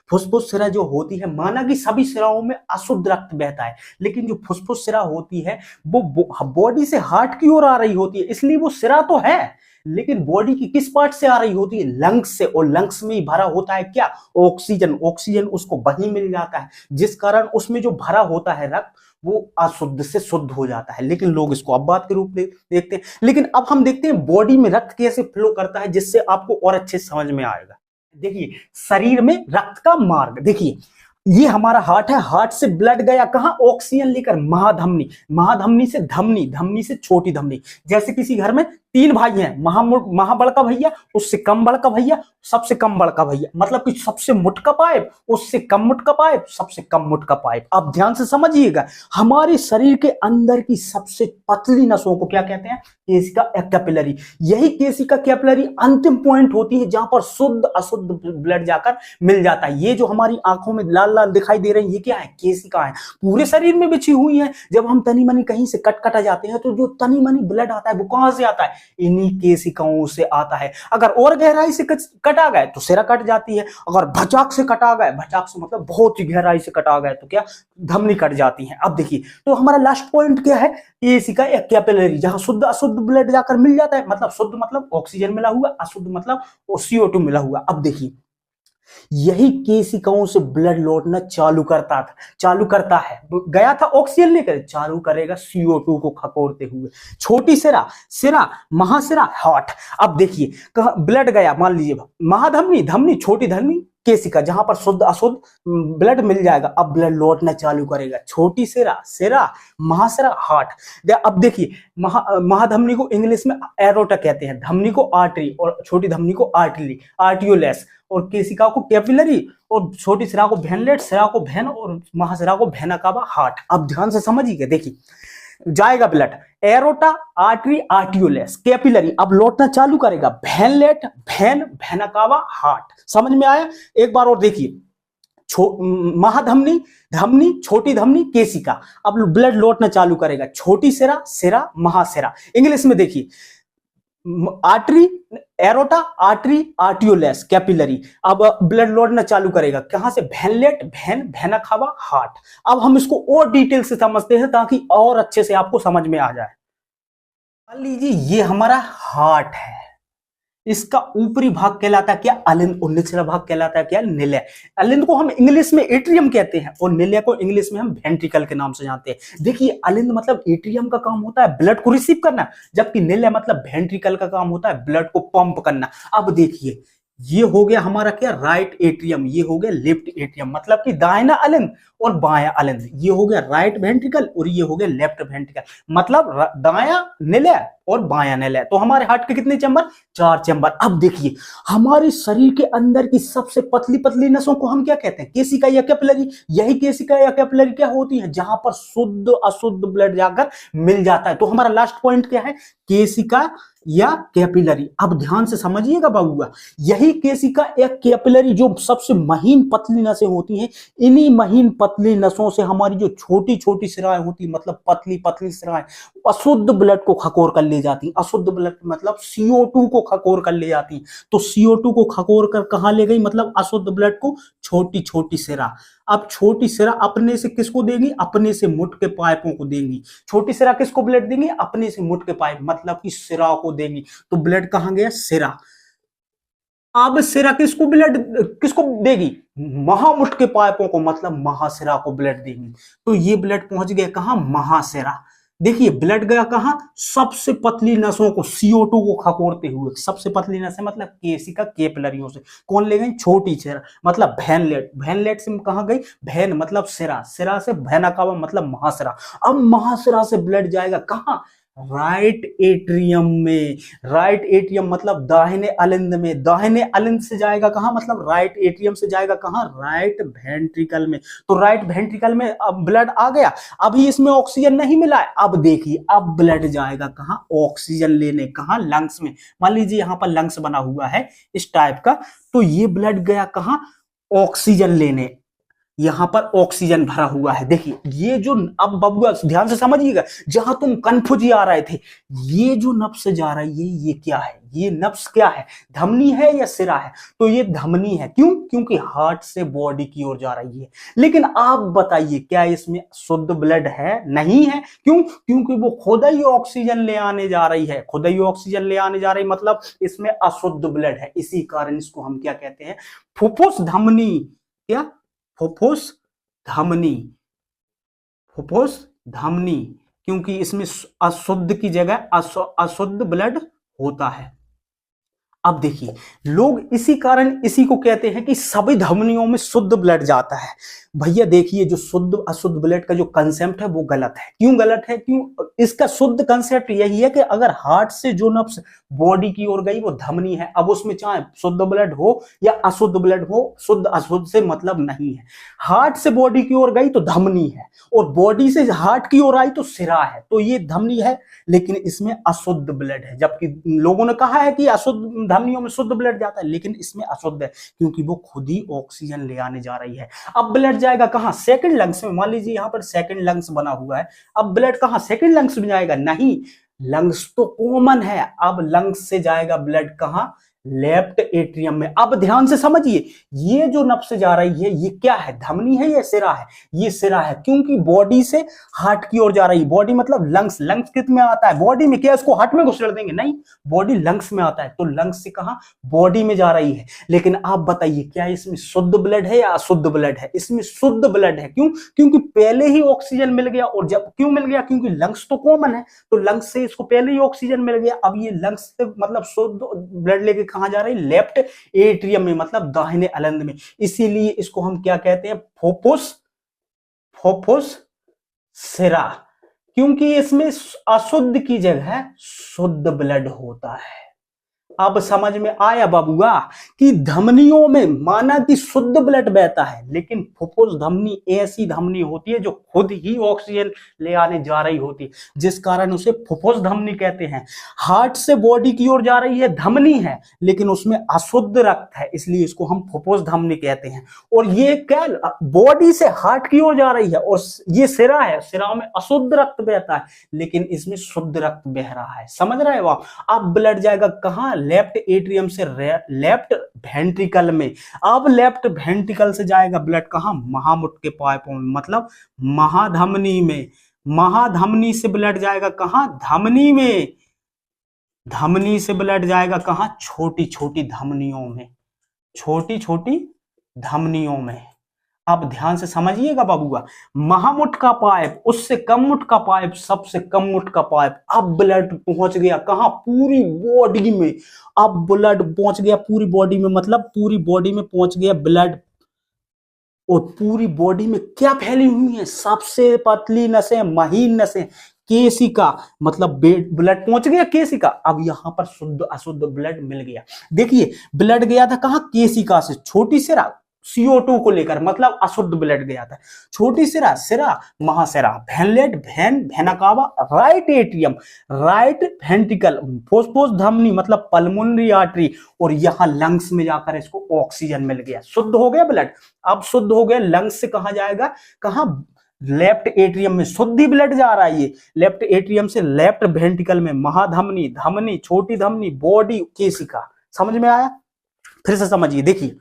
फुस्फुस सिरा जो होती है, माना कि सभी सिराओं में अशुद्ध रक्त बहता है, लेकिन जो फुस्फुस सिरा होती है वो बॉडी से हार्ट की ओर आ रही होती है, इसलिए वो सिरा तो है, लेकिन बॉडी की किस पार्ट से आ रही होती है? लंग्स से। और लंग्स में ही भरा होता है क्या? ऑक्सीजन। ऑक्सीजन उसको वहीं मिल जाता है, जिस कारण उसमें जो भरा होता है रक्त वो अशुद्ध से शुद्ध हो जाता है। लेकिन लोग इसको अपवाद के रूप में देखते हैं। लेकिन अब हम देखते हैं बॉडी में रक्त कैसे फ्लो करता है, जिससे आपको और अच्छे समझ में आएगा। देखिए शरीर में रक्त का मार्ग, देखिए ये हमारा हार्ट है, हार्ट से ब्लड गया कहां? ऑक्सीजन लेकर महाधमनी, महाधमनी से धमनी, धमनी से छोटी धमनी। जैसे किसी घर में 3 भाई हैं, महा बड़का भैया, उससे कम बड़का भैया, सबसे कम बड़का भैया, मतलब कि सबसे मुटका पाइप, उससे कम मुटका पाइप, सबसे कम मुटका पाइप। अब ध्यान से समझिएगा, हमारे शरीर के अंदर की सबसे पतली नसों को क्या कहते हैं? केशिका कैपिलरी। यही केशिका कैपिलरी अंतिम पॉइंट होती है जहां पर शुद्ध अशुद्ध ब्लड जाकर मिल जाता है। ये जो हमारी आंखों में लाल लाल दिखाई दे रही है, ये क्या है? केशिका है, पूरे शरीर में बिछी हुई है। जब हम तनी मनी कहीं से कटा जाते हैं तो जो तनी मनी ब्लड आता है वो कहां से आता है? इन्हीं केशिकाओं से आता है। अगर और गहराई से कटा गए तो सिरा कट जाती है, अगर भचाक से कटा गए, भचाक से मतलब बहुत ही गहराई से कटा गए तो क्या? धमनी कट जाती है। अब देखिए, तो हमारा लास्ट पॉइंट क्या है? केशिका या कैपिलरी, जहां शुद्ध अशुद्ध ब्लड जाकर मिल जाता है। मतलब शुद्ध मतलब ऑक्सीजन मिला हुआ, अशुद्ध मतलब CO2 मिला हुआ। अब देखिए, यही केशिकाओं से ब्लड लौटना चालू करता है। गया था ऑक्सीजन लेकर, चालू करेगा CO2 को खकोरते हुए। छोटी सिरा, सिरा, महासिरा, हार्ट। अब देखिए, ब्लड गया, मान लीजिए महाधमनी, धमनी, छोटी धमनी, केशिका, जहां पर शुद्ध अशुद्ध ब्लड मिल जाएगा। अब ब्लड लौटना चालू करेगा। छोटी सिरा, सिरा, महासिरा, हार्ट। अब देखिए, महाधमनी को इंग्लिश में एरोटा कहते हैं, धमनी को आर्टरी, और छोटी धमनी को आर्टरी, आर्टियोलेस, और केशिका को कैपिलरी, और छोटी सिरा को वेनलेट, सिरा को वेन, और महासिरा को वेना कावा, हार्ट। अब ध्यान से समझिए, देखिए जाएगा ब्लड, एरोटा, आर्टरी, आर्टियोलेस, कैपिलरी, अब लौटना चालू करेगा, वेनलेट, वेन, वेना कावा, हार्ट। समझ में आया? एक बार और देखिए, महाधमनी, धमनी, छोटी धमनी, केशिका, अब ब्लड लौटना चालू करेगा। छोटी सिरा, सिरा, महासिरा। इंग्लिश में देखिए, आर्टरी, एरोटा, आर्टरी, आर्टियोलेस, कैपिलरी, अब ब्लड लौटना चालू करेगा। कहां से? वेनलेट, वेन, वेना कावा, हार्ट। अब हम इसको और डिटेल से समझते हैं ताकि और अच्छे से आपको समझ में आ जाए। मान लीजिए ये हमारा हार्ट है, इसका ऊपरी भाग कहलाता है क्या? अलिंद, और निचला भाग कहलाता है क्या? निलय। अलिंद को हम इंग्लिश में एट्रियम कहते हैं, और निलय को इंग्लिश में हम वेंट्रिकल के नाम से जानते हैं। देखिए, अलिंद मतलब एट्रियम का काम होता है ब्लड को रिसीव करना, जबकि निलय मतलब वेंट्रिकल का काम होता है ब्लड को पंप करना। अब देखिए, ये हो गया हमारा क्या? राइट एट्रियम, ये हो गया लेफ्ट एट्रियम, मतलब कि दाहिना अलिंद और बायां अलिंद। ये हो गया राइट वेंट्रिकल और ये हो गया लेफ्ट वेंट्रिकल, मतलब दायां निलय और बायां निलय। तो हमारे हार्ट के कितने चैम्बर? 4 चैम्बर। अब देखिए, हमारे शरीर के अंदर की सबसे पतली पतली नसों को हम क्या कहते हैं? केशिका या कैपिलरी। यही केशिका या कैपिलरी क्या होती है? जहां पर शुद्ध अशुद्ध ब्लड जाकर मिल जाता है। तो हमारा लास्ट पॉइंट क्या है? केशिका या कैपिलरी। अब ध्यान से समझिएगा बाबूआ, यही केशिका या कैपिलरी जो सबसे महीन पतली नसें होती हैं, इन्हीं महीन पतली नसों से हमारी जो छोटी छोटी सिराएं होती, मतलब पतली पतली सिराएं, अशुद्ध ब्लड को खकोर कर ले जाती। अशुद्ध ब्लड मतलब CO2 को खकोर कर ले जाती। तो CO2 को खकोर कर कहां ले गई? मतलब अशुद्ध ब्लड को छोटी छोटी सिरा। अब छोटी सिरा अपने से किसको देंगी? अपने से मुट के पाइपों को देंगी। छोटी सिरा किसको ब्लड देंगी? अपने से मुट के पाइप, मतलब कि सिरा को देंगी। तो ब्लड कहां गया? सिरा। अब सिरा किसको ब्लड, किसको देगी? महामुट के पाइपों को, मतलब महासिरा को ब्लड देंगी। तो ये ब्लड पहुंच गया कहां? महासिरा। देखिए, ब्लड गया कहां? सबसे पतली नसों को, CO2 को खकोरते हुए। सबसे पतली नसें मतलब केशिका कैपिलरियों से कौन ले गई? छोटी सिरा, मतलब वेनलेट। वेनलेट से कहां गई? वेन मतलब सिरा, सिरा से वेना कावा मतलब महासिरा। अब महासिरा से ब्लड जाएगा कहां? राइट एट्रियम में। राइट एट्रियम मतलब दाहिने अलिंद में। दाहिने अलिंद से जाएगा कहां? मतलब राइट एट्रियम से जाएगा कहां? राइट वेंट्रिकल में। तो राइट वेंट्रिकल में अब ब्लड आ गया। अभी इसमें ऑक्सीजन नहीं मिला है। अब देखिए, अब ब्लड जाएगा कहां? ऑक्सीजन लेने। कहां? लंग्स में। मान लीजिए यहां पर लंग्स बना हुआ है इस टाइप का, तो ये ब्लड गया कहां? ऑक्सीजन लेने। यहां पर ऑक्सीजन भरा हुआ है। देखिए, ये जो, अब बबुआ ध्यान से समझिएगा, जहां तुम कंफ्यूज आ रहे थे, ये जो नब्स जा रहा है, ये क्या है? ये नब्स क्या है? धमनी है या सिरा है? तो ये धमनी है। क्यों? क्योंकि हार्ट से बॉडी की ओर जा रही है। लेकिन आप बताइए, क्या इसमें शुद्ध ब्लड है? नहीं है। क्यों? क्योंकि वो खुद ही ऑक्सीजन ले आने जा रही है। खुद ही ऑक्सीजन ले आने जा रही, मतलब इसमें अशुद्ध ब्लड है। इसी कारण इसको हम क्या कहते हैं? फुफ्फुस धमनी। क्या? फुफ्फुस धमनी। फुफ्फुस धमनी, क्योंकि इसमें अशुद्ध की जगह अशुद्ध ब्लड होता है। अब देखिए, लोग इसी कारण इसी को कहते हैं कि सभी धमनियों में शुद्ध ब्लड जाता है। भैया देखिए, जो शुद्ध अशुद्ध ब्लड का जो कंसेप्ट है वो गलत है। क्यों गलत है? क्यों? इसका शुद्ध कंसेप्ट यही है कि अगर हार्ट से जो नब्ज बॉडी की ओर गई वो धमनी है। अब उसमें चाहे शुद्ध ब्लड हो या अशुद्ध ब्लड हो, शुद्ध अशुद्ध से मतलब नहीं है। हार्ट से बॉडी की ओर गई तो धमनी है, और बॉडी से हार्ट की ओर आई तो सिरा है। तो ये धमनी है, लेकिन इसमें अशुद्ध ब्लड है। जबकि लोगों ने कहा है कि अशुद्ध धमनियों में शुद्ध ब्लड जाता है, लेकिन इसमें अशुद्ध है क्योंकि वो खुद ही ऑक्सीजन ले आने जा रही है। अब ब्लड जाएगा कहाँ? सेकंड लंग्स में। मान लीजिए यहाँ पर सेकंड लंग्स बना हुआ है, अब ब्लड कहाँ? सेकंड लंग्स में जाएगा? नहीं, लंग्स तो कॉमन है। अब लंग्स से जाएगा ब्लड कहाँ? लेफ्ट एट्रियम में। अब ध्यान से समझिए, ये जो नब्ज से जा रही है ये क्या है? धमनी है या सिरा है? ये सिरा है, क्योंकि बॉडी से हार्ट की ओर जा रही है। बॉडी मतलब लंग्स। लंग्स किस में आता है? बॉडी में। क्या इसको हार्ट में घुसेड़ देंगे? नहीं, बॉडी लंग्स में आता है, तो लंग्स से कहां? बॉडी में जा रही है। लेकिन आप बताइए, क्या इसमें शुद्ध ब्लड है या अशुद्ध ब्लड है? इसमें शुद्ध ब्लड है। क्यों? क्योंकि पहले ही ऑक्सीजन मिल गया। और जब क्यों मिल गया? क्योंकि लंग्स तो कॉमन है, तो लंग्स से इसको पहले ही ऑक्सीजन मिल गया। अब ये लंग्स से मतलब शुद्ध ब्लड लेके कहां जा रही? लेफ्ट एट्रियम में, मतलब दाहिने अलिंद में। इसीलिए इसको हम क्या कहते हैं? फोफुस सिरा, क्योंकि इसमें अशुद्ध की जगह शुद्ध ब्लड होता है। अब समझ में आया बाबूआ कि धमनियों में माना कि शुद्ध ब्लड बहता है, लेकिन फुफ्फुस धमनी ऐसी धमनी होती है जो खुद ही ऑक्सीजन ले आने जा रही होती है, जिस कारण उसे फुफ्फुस धमनी कहते हैं। हार्ट से बॉडी की ओर जा रही है धमनी है, लेकिन उसमें अशुद्ध रक्त है, इसलिए इसको हम फुफ्फुस धमनी कहते हैं। और ये क्या? बॉडी से हार्ट की ओर जा रही है, और ये सिरा है, सिरा में अशुद्ध रक्त बहता है, लेकिन इसमें शुद्ध रक्त बह रहा है। समझ रहे हो आप? अब ब्लड जाएगा कहां? लेफ्ट एट्रियम से लेफ्ट वेंट्रिकल में। अब लेफ्ट वेंट्रिकल से जाएगा ब्लड कहां? महामुट के पाइपों में, मतलब महाधमनी में। महाधमनी से ब्लड जाएगा कहां? धमनी में। धमनी से ब्लड जाएगा कहां? छोटी छोटी धमनियों में। छोटी छोटी धमनियों में। अब ध्यान से समझिएगा बाबूआ, महामुट का पाइप, उससे कम मुट का पाइप, सबसे कम मुट का पाइप। अब ब्लड पहुंच गया कहां? पूरी बॉडी में। अब ब्लड पहुंच गया पूरी बॉडी में, मतलब पूरी बॉडी में पहुंच गया ब्लड। और पूरी बॉडी में क्या फैली हुई है? सबसे पतली नसें, महीन नसें, केशिका, मतलब ब्लड पहुंच गया केशिका। अब यहां पर शुद्ध अशुद्ध ब्लड मिल गया। देखिए, ब्लड गया था कहां? केशिका से। छोटी सिरा CO2 को लेकर, मतलब अशुद्ध ब्लड गया था। छोटी सिरा, सिरा, महासिरा, भेनलेट, भेनकावा, राइट एट्रियम, राइट वेंट्रिकल, फुफ्फुस धमनी मतलब पल्मोनरी आर्टरी, और यहां लंग्स में जाकर इसको ऑक्सीजन मिल गया। शुद्ध हो गया ब्लड। अब शुद्ध हो गया, लंग्स से कहां जाएगा? कहां? लेफ्ट एट्रियम में। शुद्ध ब्लड जा रहा है ये लेफ्ट एट्रियम से लेफ्ट वेंट्रिकल में। महाधमनी, धमनी, छोटी धमनी, बॉडी, केशिका। समझ में आया? फिर से समझिए, देखिए,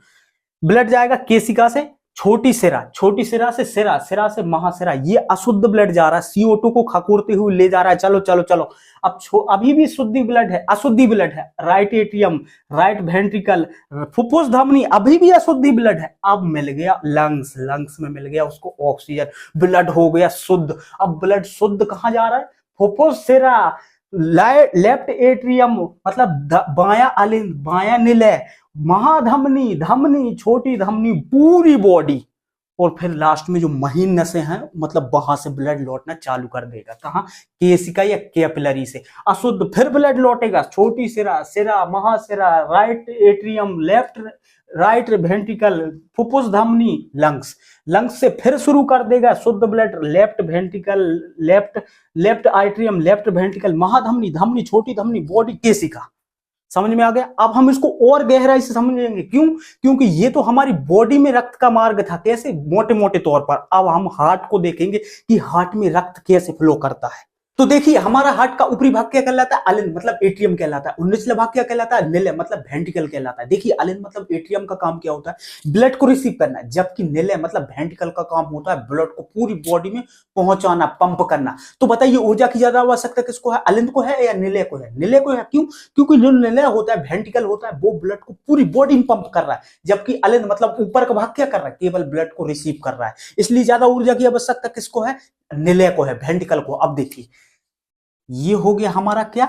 ब्लड जाएगा केशिका से छोटी सिरा, छोटी सिरा से सिरा, सिरा से महासिरा। ये अशुद्ध ब्लड जा रहा है, CO2 को खकोरते हुए ले जा रहा है। चलो चलो चलो, अब अभी भी शुद्ध ब्लड है, अशुद्ध ब्लड है। राइट एट्रियम, राइट वेंट्रिकल, फुफ्फुस धमनी, अभी भी अशुद्ध ब्लड है। अब मिल गया लंग्स, लंग्स में मिल गया उसको ऑक्सीजन, ब्लड हो गया शुद्ध। अब ब्लड शुद्ध कहां जा रहा है? फुफ्फुस सिरा, लेफ्ट एट्रियम मतलब बायां अलिंद, बायां निलय, महाधमनी, धमनी, छोटी धमनी, पूरी बॉडी। और फिर लास्ट में जो महीन नसें हैं, मतलब वहां से ब्लड लौटना चालू कर देगा। कहां? केशिका या कैपिलरी से। अशुद्ध फिर ब्लड लौटेगा छोटी सिरा, सिरा, महासिरा, right atrium, left right ventricle, फुफ्फुस धमनी, लंग्स। लंग्स से फिर शुरू कर देगा शुद्ध blood left ventricle, left atrium, left ventricle, महाधमनी, धमनी, छोटी धमनी, बॉडी, केशिका। समझ में आ गया? अब हम इसको और गहराई से समझेंगे। क्यों? क्योंकि ये तो हमारी बॉडी में रक्त का मार्ग था, कैसे? मोटे मोटे तौर पर। अब हम हार्ट को देखेंगे कि हार्ट में रक्त कैसे फ्लो करता है। तो देखिए, हमारा हार्ट का ऊपरी भाग क्या कहलाता है? अलिंद मतलब एट्रियम कहलाता है। और निचला भाग क्या कहलाता है? निलय मतलब वेंट्रिकल कहलाता है। देखिए, अलिंद मतलब एट्रियम का काम क्या होता है? ब्लड को रिसीव करना, जबकि निलय मतलब वेंट्रिकल का काम होता है ब्लड को पूरी बॉडी में पहुंचाना, पंप करना। तो बताइए, ऊर्जा की ज्यादा आवश्यकता किसको है? अलिंद को है या निलय को है? निलय को है। क्यों? क्योंकि जो निलय होता है, वेंट्रिकल होता है, वो ब्लड को पूरी बॉडी में पंप कर रहा है, जबकि अलिंद मतलब ऊपर का भाग क्या कर रहा है? केवल ब्लड को रिसीव कर रहा है। इसलिए ज्यादा ऊर्जा की आवश्यकता किसको है? निलय को है, वेंट्रिकल को। अब देखिए, ये हो गया हमारा क्या?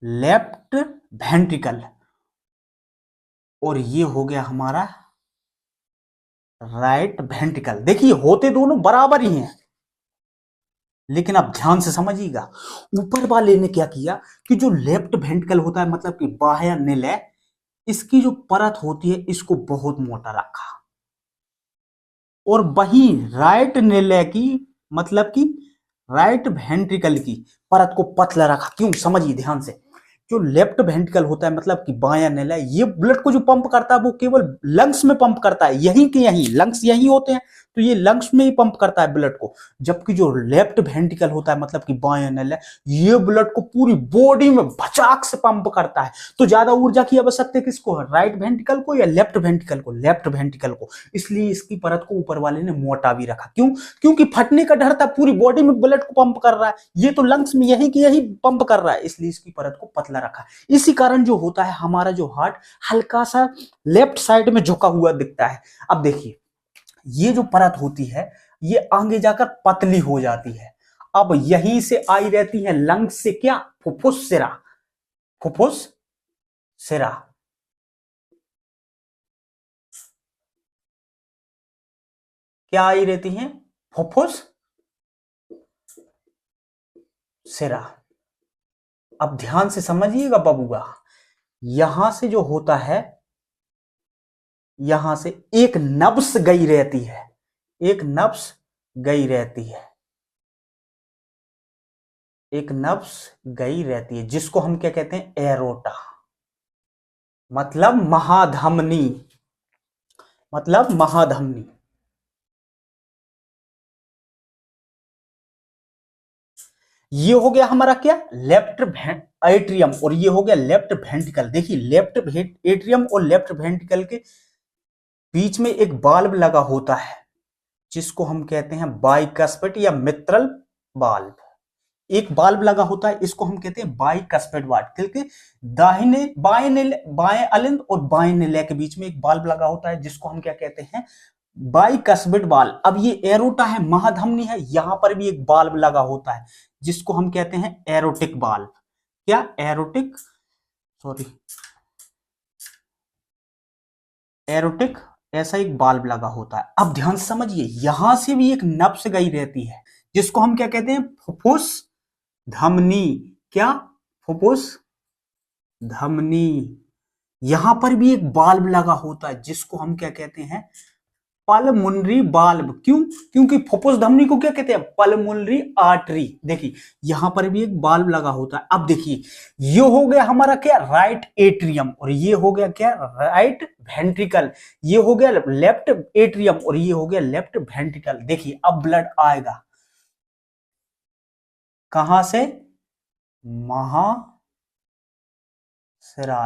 लेफ्ट वेंट्रिकल, और ये हो गया हमारा राइट वेंट्रिकल। देखिए, होते दोनों बराबर ही हैं, लेकिन अब ध्यान से समझिएगा, ऊपर वाले ने क्या किया कि जो लेफ्ट वेंट्रिकल होता है, मतलब कि बाह्य निलय, इसकी जो परत होती है इसको बहुत मोटा रखा, और वही राइट निलय की, मतलब कि राइट वेंट्रिकल की परत को पतला रखा। क्यों? समझिए ध्यान से, जो लेफ्ट वेंट्रिकल होता है मतलब कि बायां नला, ये ब्लड को जो पंप करता है वो केवल लंग्स में पंप करता है, यहीं के यहीं लंग्स यहीं होते हैं, तो ये लंग्स में ही पंप करता है ब्लड को। जबकि जो लेफ्ट वेंट्रिकल होता है मतलब कि बायां नला, ये ब्लड को पूरी बॉडी में भचाक से पंप करता है। तो ज्यादा ऊर्जा की आवश्यकता किसको है, राइट वेंट्रिकल को या लेफ्ट वेंट्रिकल को, लेफ्ट वेंट्रिकल को। इसलिए इसकी परत को ऊपर वाले ने मोटा भी रखा, क्यों, क्योंकि फटने का डर था, पूरी बॉडी में ब्लड को पंप कर रहा है, ये तो लंग्स में यही की यही पंप कर रहा है, इसलिए इसकी परत को पतला रखा। इसी कारण जो होता है हमारा जो हार्ट हल्का सा लेफ्ट साइड में झुका हुआ दिखता है। अब देखिए ये जो परत होती है ये आगे जाकर पतली हो जाती है। अब यहीं से आई रहती है लंग्स से क्या, फुफ्फुस सिरा, फुफ्फुस सिरा। क्या आई रहती है, फुफ्फुस सिरा। अब ध्यान से समझिएगा बबुआ, यहां से जो होता है, यहां से एक नब्स गई रहती है, एक नब्स गई रहती है, एक नब्स गई रहती है, जिसको हम क्या कहते हैं, एरोटा, मतलब महाधमनी, मतलब महाधमनी। ये हो गया हमारा क्या, लेफ्ट एट्रियम, और ये हो गया लेफ्ट वेंट्रिकल। देखिए लेफ्ट एट्रियम और लेफ्ट वेंट्रिकल के बीच में एक बाल्ब लगा होता है जिसको हम कहते हैं बाइकस्पिड या मित्रल बाल्ब। एक बाल्ब लगा होता है, इसको हम कहते हैं बाइकस्पिड बाल्ब, क्योंकि दाहिने बाएं अलिंद और बाएं निलय के बीच में एक बाल्ब लगा होता है जिसको हम क्या कहते हैं, बाइकस्पिड बाल्ब। अब ये एरोटा है, महाधमनी है, यहां पर भी एक बाल्ब लगा होता है जिसको हम कहते हैं एरोटिक बाल्ब। क्या, एरोटिक, सॉरी एरोटिक, ऐसा एक बाल्ब लगा होता है। अब ध्यान से समझिए, यहां से भी एक नब्स गई रहती है जिसको हम क्या कहते हैं, फुफ्फुस धमनी। क्या, फुफ्फुस धमनी। यहां पर भी एक बाल्ब लगा होता है जिसको हम क्या कहते हैं, पल्मोनरी बाल्ब। क्यों, क्योंकि फुफ्फुस धमनी को क्या कहते हैं, पल्मोनरी आर्टरी। देखिए यहां पर भी एक बाल्ब लगा होता है। अब देखिए ये हो गया हमारा क्या, राइट एट्रियम, और ये हो गया क्या, राइट वेंट्रिकल। ये हो गया लेफ्ट एट्रियम और ये हो गया लेफ्ट वेंट्रिकल। देखिए अब ब्लड आएगा कहां से, महाशिरा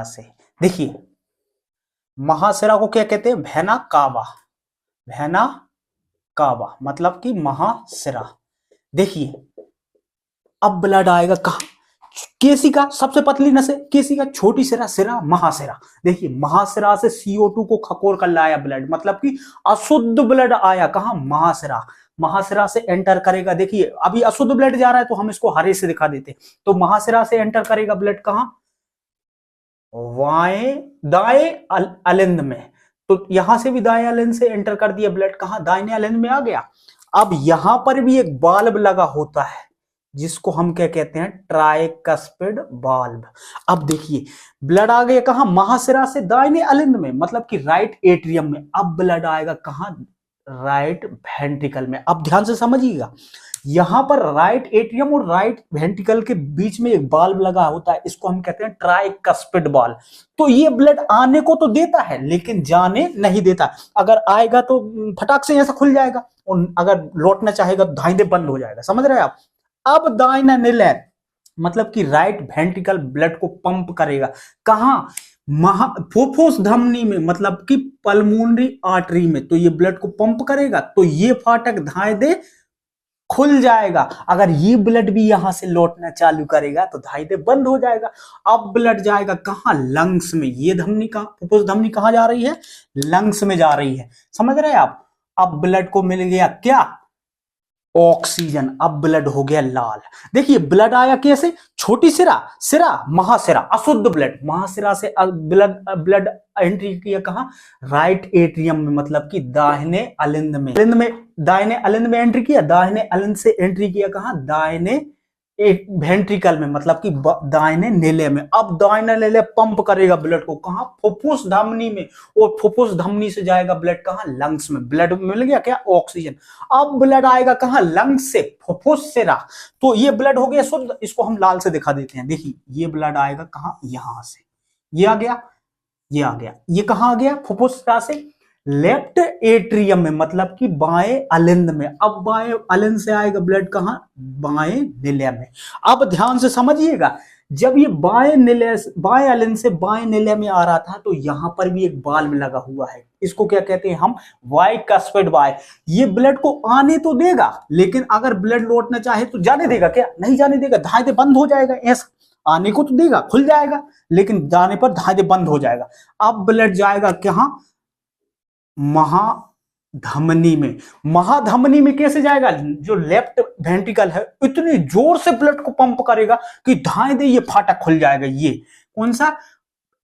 से। देखिए महाशिरा को क्या कहते हैं, वेना कावा, वेना कावा मतलब कि महाशिरा। देखिए अब ब्लड आएगा कहां, केशिका, सबसे पतली नस है केशिका, छोटी सिरा, सिरा, महाशिरा। देखिए महाशिरा से CO2 को खकोर कर लाया ब्लड, मतलब कि अशुद्ध ब्लड आया कहां, महाशिरा। महाशिरा से एंटर करेगा, देखिए अभी अशुद्ध ब्लड जा रहा है तो हम इसको हरे से दिखा देते, तो महाशिरा से एंटर करेगा ब्लड कहां, दाएं अलिंद में। तो यहां से भी दाएं अलिंद से एंटर कर दिया ब्लड कहां, दाहिने अलिंद में आ गया। अब यहां पर भी एक बाल्ब लगा होता है जिसको हम क्या कहते हैं, ट्राइकस्पिड बाल्ब। अब देखिए ब्लड आ गया कहां, महाशिरा से दाहिने अलिंद में, मतलब कि राइट एट्रियम में। अब ब्लड आएगा कहां, राइट वेंट्रिकल में। अब ध्यान से समझिएगा, यहां पर राइट एट्रियम और राइट वेंट्रिकल के बीच में एक बाल्ब लगा होता है, इसको हम कहते हैं ट्राइकस्पिड बाल्ब। तो ये ब्लड आने को तो देता है लेकिन जाने नहीं देता। अगर आएगा तो फटाक से ऐसा खुल जाएगा और अगर लौटना चाहेगा तो धाइंदे बंद हो जाएगा, समझ रहे हैं आप। अब दाहिना निलय मतलब कि राइट वेंट्रिकल ब्लड को पंप करेगा कहां, फुफ्फुस धमनी में, मतलब कि पल्मोनरी आर्टरी में। तो ये ब्लड को पंप करेगा तो ये फाटक धाइंदे खुल जाएगा। अगर ये ब्लड भी यहां से लौटना चालू करेगा तो धाइंदे बंद हो जाएगा। अब ब्लड जाएगा कहां, लंग्स में। ये धमनी का फुफ्फुस धमनी कहां जा रही है, लंग्स में जा रही है, समझ रहे हैं आप। अब ब्लड को मिल गया क्या, ऑक्सीजन। अब ब्लड हो गया लाल। देखिए ब्लड आया कैसे, छोटी सिरा, सिरा, महाशिरा, अशुद्ध ब्लड, महाशिरा से ब्लड एंट्री किया कहां, राइट एट्रियम में, मतलब कि दाहिने अलिंद में, दाहिने अलिंद में एंट्री किया, दाहिने अलिंद से एंट्री किया कहां, दाहिने एक वेंट्रिकल में, मतलब कि दाहिने नेले में। अब दाहिने नेले पंप करेगा ब्लड को कहां, फुफ्फुस धमनी में, और फुफ्फुस धमनी से जाएगा ब्लड कहां, लंग्स में। ब्लड मिल गया क्या, ऑक्सीजन। अब ब्लड आएगा कहां, लंग्स से, फुफ्फुस से रहा। तो ये ब्लड हो गया शुद्ध, इसको हम लाल से दिखा देते हैं। देखिए ये ब्लड आएगा कहां, यहां से, ये आ गया, ये आ गया, ये कहां आ गया, फुफ्फुस से लेफ्ट एट्रियम में, मतलब कि बाएं अलिंद में। अब बाएं अलिंद से आएगा ब्लड कहां, बाएं निलय में। अब ध्यान से समझिएगा, जब ये बाएं अलिंद से बाएं निलय में आ रहा था, तो यहां पर भी एक बाल्ब लगा हुआ है, इसको क्या कहते हैं हम, बाइकस्फिड वाल्व। ये ब्लड को आने तो देगा, लेकिन अगर ब्लड लौटना चाहे तो जाने देगा क्या, नहीं जाने देगा, धायदे बंद हो जाएगा। ऐसा आने को तो देगा, खुल जाएगा, लेकिन जाने पर धायदे बंद हो जाएगा। अब ब्लड जाएगा कहां, महाधमनी में। महाधमनी में कैसे जाएगा, जो लेफ्ट वेंट्रिकल है इतनी जोर से ब्लड को पंप करेगा कि धायदे ये फाटक खुल जाएगा। ये कौन सा,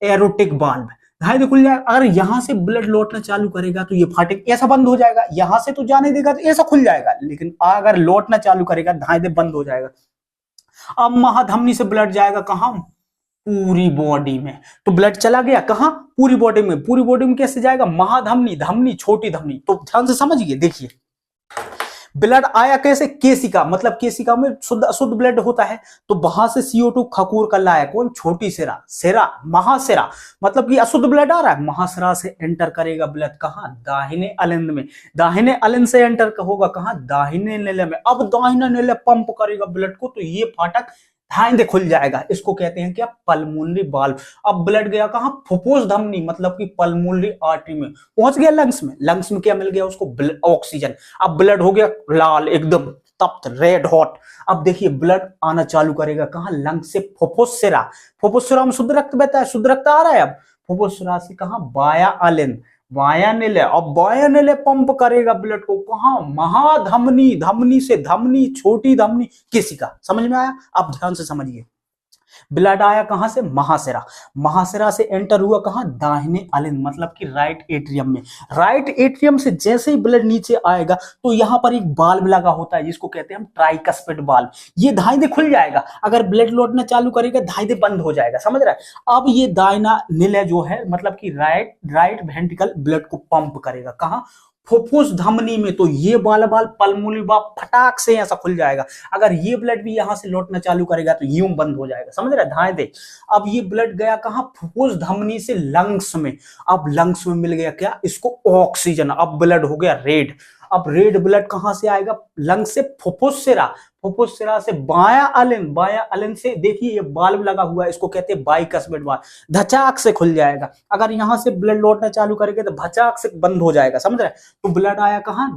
एरोटिक वाल्व, धायदे खुल जाएगा। अगर यहां से ब्लड लौटना चालू करेगा तो ये फाटक ऐसा बंद हो जाएगा, यहां से तो जाने देगा तो ऐसा खुल जाएगा, लेकिन अगर लौटना चालू करेगा धायदे बंद हो जाएगा। अब महाधमनी से ब्लड जाएगा कहां, पूरी बॉडी में। तो ब्लड चला गया कहां, पूरी बॉडी में। पूरी बॉडी में कैसे जाएगा, महाधमनी, धमनी, छोटी धमनी। तो ध्यान से समझिए, देखिए ब्लड आया कैसे, केशिका, मतलब केशिका में शुद्ध ब्लड होता है, तो वहां से CO2 खकूर कर लाया कौन, छोटी सिरा, सिरा, महासिरा, मतलब कि अशुद्ध ब्लड आ रहा है, महासिरा से एंटर करेगा ब्लड कहां, दाहिने अलिंद में। दाहिने अलिंद से एंटर होगा कहां, दाहिने नेले में। अब दाहिने नेले पंप करेगा ब्लड को, तो ये फाटक धायदे खुल जाएगा, इसको कहते हैं क्या, पल्मोनरी वाल्व। अब ब्लड गया कहां, फुफ्फुस धमनी, मतलब कि पल्मोनरी आर्टरी में, पहुंच गया लंग्स में। लंग्स में क्या मिल गया उसको, ऑक्सीजन। अब ब्लड हो गया लाल, एकदम तप्त, रेड हॉट। अब देखिए ब्लड आना चालू करेगा कहां, लंग्स से फुफ्फुस सिरा। फुफ्फुस सिरा में शुद्ध रक्त बहता है, शुद्ध रक्त आ रहा है। अब फुफ्फुस सिरा से कहां, बाया अलिंद, बाया निलय। अब बाया निलय पंप करेगा ब्लड को कहां, महाधमनी, धमनी से धमनी, छोटी धमनी, केशिका। समझ में आया, अब ध्यान से समझिए। ब्लड आया कहां से, महासिरा। महासिरा से एंटर हुआ कहां, दाहिने अलिंद, मतलब कि राइट एट्रियम में। राइट एट्रियम से जैसे ही ब्लड नीचे आएगा, तो यहां पर एक वाल्व लगा होता है, जिसको कहते हैं हम ट्राइकस्पिड वाल्व। ये धायदे खुल जाएगा, अगर ब्लड लौटना चालू करेगा धायदे बंद हो जाएगा, समझ रहा है। अब ये दाहिना निलय जो है, मतलब कि राइट वेंट्रिकल ब्लड को पंप करेगा कहां, फुफ्फुस धमनी में। तो ये वाला पल्मोनरी वाल्व फटाक से ऐसा खुल जाएगा। अगर ये ब्लड भी यहां से लौटना चालू करेगा तो यूं बंद हो जाएगा, समझ रहे, धायदे। अब ये ब्लड गया कहां, फुफ्फुस धमनी से लंग्स में। अब लंग्स में मिल गया क्या, इसको ऑक्सीजन। अब ब्लड हो गया रेड। अब रेड ब्लड कहां से आएगा, लंग से, फुफ्फुस सिरा, फुफ्फुस सिरा से बाया अलिंद, बाया अलिंद से देखिए ये वाल्व लगा हुआ है, इसको कहते हैं बाइकस्पिड वाल्व। धचाक से खुल जाएगा। अगर यहां से ब्लड लौटना चालू करेगा तो भचाक से बंद हो जाएगा, समझ रहे। तो ब्लड आया कहां,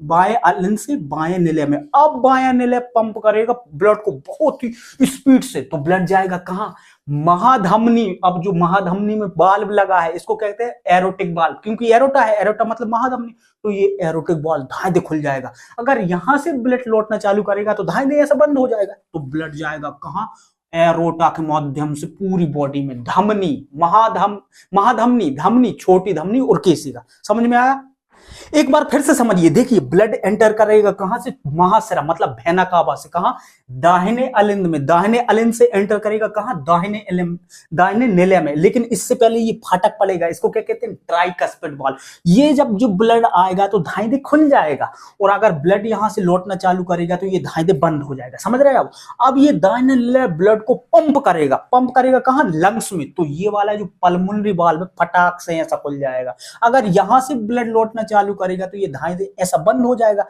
बाएं अलिंद से बाएं निलय में। अब बाया निलय पंप करेगा ब्लड को बहुत ही स्पीड से, तो ब्लड जाएगा कहां, महाधमनी। अब जो महाधमनी में वाल्व लगा है, इसको कहते हैं एरोटिक वाल्व, क्योंकि एरोटा है, एरोटा मतलब महाधमनी, तो ये एरोटिक वाल्व धायदे खुल जाएगा। अगर यहां से ब्लड लौटना चालू करेगा तो धायदे ऐसा बंद हो जाएगा। तो ब्लड जाएगा कहां, एरोटा के माध्यम से पूरी बॉडी में। धमनी, महाधमनी, धमनी, छोटी धमनी और केशिका। समझ में आया, एक बार फिर से समझिए। देखिए ब्लड एंटर करेगा कहां से, महासिरा, मतलब भेना काबा से, कहां, दाहिने अलिंद में। दाहिने अलिंद से एंटर करेगा कहां, दाहिने निलय में। लेकिन इससे पहले ये फाटक पड़ेगा, इसको क्या कहते हैं, ट्राइकस्पिड वाल्व। ये जब जो ब्लड आएगा तो धायदे खुल जाएगा, और अगर ब्लड यहां से लौटना चालू करेगा तो ये धायदे बंद हो जाएगा, समझ रहे हैं। अब ये दाहिने निलय ब्लड को पंप करेगा कहां, लंग्स में। तो ये वाला जो पल्मोनरी वाल्व फटाक से ऐसा खुल जाएगा। अगर यहां से ब्लड लौटना चालू करेगा तो ये धायदे ऐसा बंद हो जाएगा।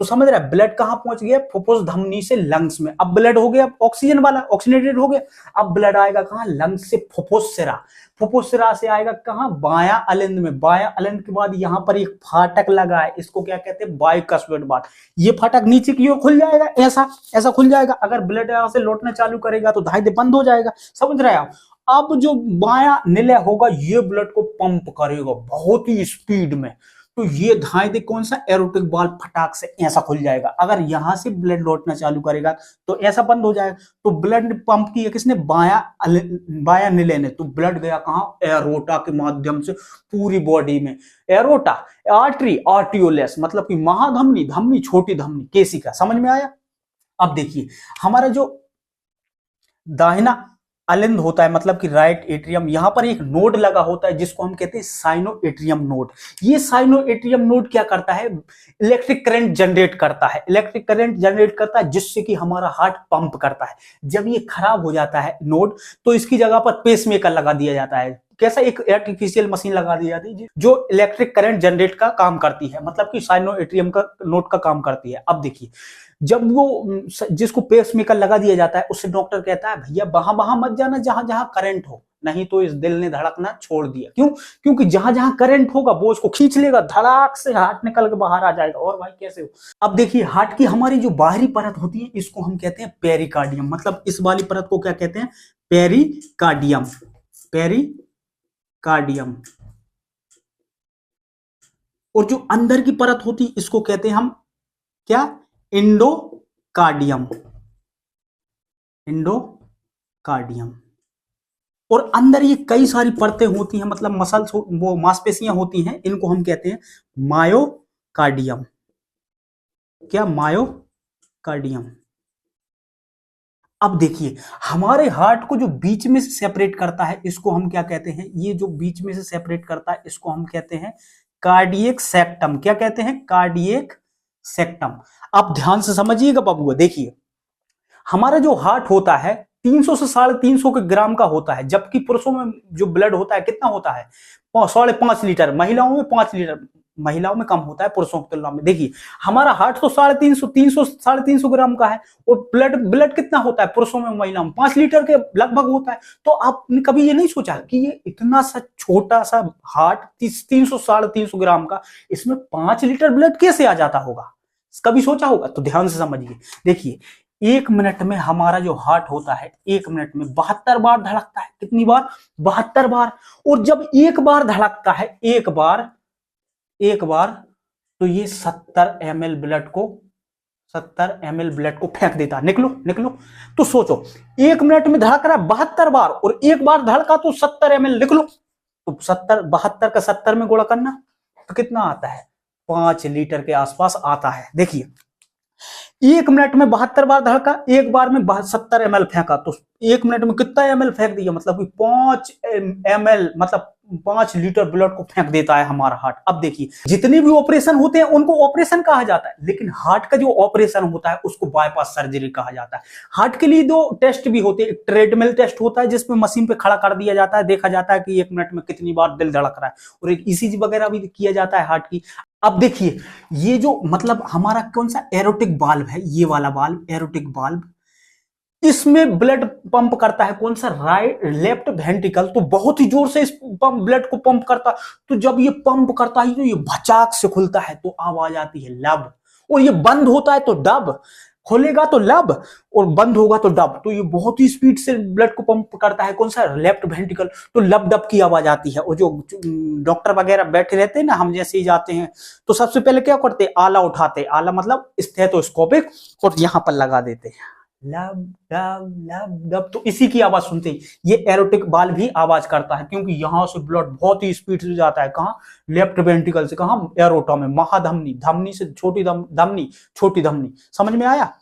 तो समझ रहा है, ब्लड कहां पहुंच गया, फुफ्फुस धमनी से लंग्स में। अब ब्लड हो गया ऑक्सीजन वाला, ऑक्सीनेटेड हो गया। अब ब्लड आएगा कहां, लंग्स से फुफ्फुस सिरा। फुफ्फुस सिरा से आएगा कहां, बाया अलिंद में। बाया अलिंद के बाद यहां पर एक फाटक लगा है, इसको क्या कहते हैं, बाइकस्पिड वाल्व। ये फाटक नीचे की ओर खुल जाएगा, ऐसा खुल जाएगा। अगर ब्लड यहां से लौटना चालू करेगा तो धायदे बंद हो जाएगा, समझ रहे हैं आप। अब जो बाया निलय होगा, ये ब्लड को पंप करेगा बहुत ही स्पीड में। तो ये धायदे कौन सा, एरोटिक वाल्व फटाक से ऐसा खुल जाएगा। अगर यहां से ब्लड लौटना चालू करेगा तो ऐसा बंद हो जाएगा। तो ब्लड पंप किया किसने, बाया निलय ने। तो ब्लड गया कहां, एरोटा के माध्यम से पूरी बॉडी में। एरोटा, आर्टरी, आर्टियोलेस, मतलब कि महाधमनी, धमनी, छोटी धमनी, केशिका। समझ में आया। अब देखिए हमारा जो दाहिना अलिंद होता है, मतलब कि राइट एट्रियम, यहां पर एक नोड लगा होता है जिसको हम कहते हैं साइनो एट्रियम नोड। ये साइनो एट्रियम नोड क्या करता है, इलेक्ट्रिक करंट जनरेट करता है, इलेक्ट्रिक करंट जनरेट करता है जिससे कि हमारा हार्ट पंप करता है। जब ये खराब हो जाता है नोड तो इसकी जगह पर पेसमेकर लगा दिया जाता है। कैसा, एक आर्टिफिशियल मशीन लगा दी जाती है जो इलेक्ट्रिक करंट जनरेट का काम करती है, मतलब कि साइनो एट्रियम का नोड का काम करती है। अब देखिए जब वो जिसको पेसमेकर लगा दिया जाता है उससे डॉक्टर कहता है भैया वहां मत जाना जहां जहां करंट हो, नहीं तो इस दिल ने धड़कना छोड़ दिया। क्यों? क्योंकि जहां जहां करंट होगा वो उसको खींच लेगा, धड़ाक से हार्ट निकल के बाहर आ जाएगा। और भाई कैसे हो? अब देखिए हार्ट की हमारी जो बाहरी परत होती है इसको हम कहते हैं पेरिकार्डियम, मतलब इस वाली परत को क्या कहते हैं, पेरिकार्डियम, पेरिकार्डियम। और जो अंदर की परत होती है इसको कहते हैं हम क्या, इंडोकार्डियम, इंडोकार्डियम। और अंदर ये कई सारी परतें होती हैं, मतलब मसल्स, वो मांसपेशियां होती हैं, इनको हम कहते हैं मायोकार्डियम। क्या, मायोकार्डियम। अब देखिए हमारे हार्ट को जो बीच में से सेपरेट करता है इसको हम क्या कहते हैं, ये जो बीच में से सेपरेट करता है इसको हम कहते हैं कार्डियक सेक्टम। क्या कहते हैं, कार्डियक सेक्टम। आप ध्यान से समझिएगा बाबू, देखिए हमारा जो हार्ट होता है 300 से 350 के ग्राम का होता है, जबकि पुरुषों में जो ब्लड होता है कितना होता है, 5.5 लीटर, महिलाओं में 5 लीटर, महिलाओं में कम होता है पुरुषों की तुलना में। देखिए हमारा हार्ट तो 350 ग्राम का है, और ब्लड कितना होता है पुरुषों में महिलाओं में 5 लीटर के लगभग होता है। तो आपने कभी ये नहीं सोचा कि ये इतना सा छोटा सा हार्ट 300 ग्राम का, इसमें 5 लीटर ब्लड कैसे आ जाता होगा? कभी सोचा होगा? तो ध्यान से समझिए। देखिए 1 मिनट में हमारा जो हार्ट होता है 1 मिनट में 72 बार धड़कता है। कितनी बार? 72 बार। और जब एक बार धड़कता है, एक बार तो ये 70 ml ब्लड को फेंक देता है। निकलो। तो सोचो 1 मिनट में धड़क रहा है 72 बार, और एक बार धड़का तो 70 ml। निकलो तो 72 का 70 में गुणा करना तो कितना आता है, 5 लीटर के आसपास आता है। देखिए 1 मिनट में 72 बार धड़का, एक बार में 70 ml फेंका, तो 1 मिनट में कितना ml फेंक दिया, मतलब कि 5 ml, मतलब 5 लीटर ब्लड को फेंक देता है हमारा हार्ट। अब देखिए जितने भी ऑपरेशन होते हैं उनको ऑपरेशन कहा जाता है, लेकिन हार्ट का जो ऑपरेशन होता है उसको बाईपास सर्जरी कहा जाता है। हार्ट के लिए 2 टेस्ट भी होते हैं, एक ट्रेडमिल टेस्ट होता है जिसमें मशीन पे खड़ा कर दिया जाता है, देखा जाता है कि 1 मिनट में कितनी बार दिल धड़क रहा है, और एक ईसीजी वगैरह भी किया जाता है हार्ट की। अब देखिए ये जो मतलब हमारा कौन सा एरोटिक वाल्व है, ये वाला वाल्व, एरोटिक वाल्व, इसमें ब्लड पंप करता है कौन सा, लेफ्ट वेंट्रिकल। तो बहुत ही जोर से इस ब्लड को पंप करता है। तो जब ये पंप करता है तो ये भचाक से खुलता है तो आवाज आती है लब, और ये बंद होता है तो डब। खोलेगा तो लब और बंद होगा तो डब। तो ये बहुत ही स्पीड से ब्लड को पंप करता है कौन सा, लेफ्ट वेंट्रिकल। तो लब डब की आवाज आती है। और जो डॉक्टर वगैरह बैठे रहते हैं ना, हम जैसे ही जाते हैं तो सबसे पहले क्या करते, आला उठाते, आला मतलब स्टेथोस्कोपिक, और यहां पर लगा देते हैं लब डब लब डब। तो इसी की आवाज सुनते ही ये एरोटिक वाल्व भी आवाज करता है, क्योंकि यहां से ब्लड बहुत ही स्पीड से जाता है कहां, लेफ्ट वेंट्रिकल से कहां, एरोटा में, महाधमनी, धमनी से छोटी धमनी, छोटी धमनी। समझ में आया?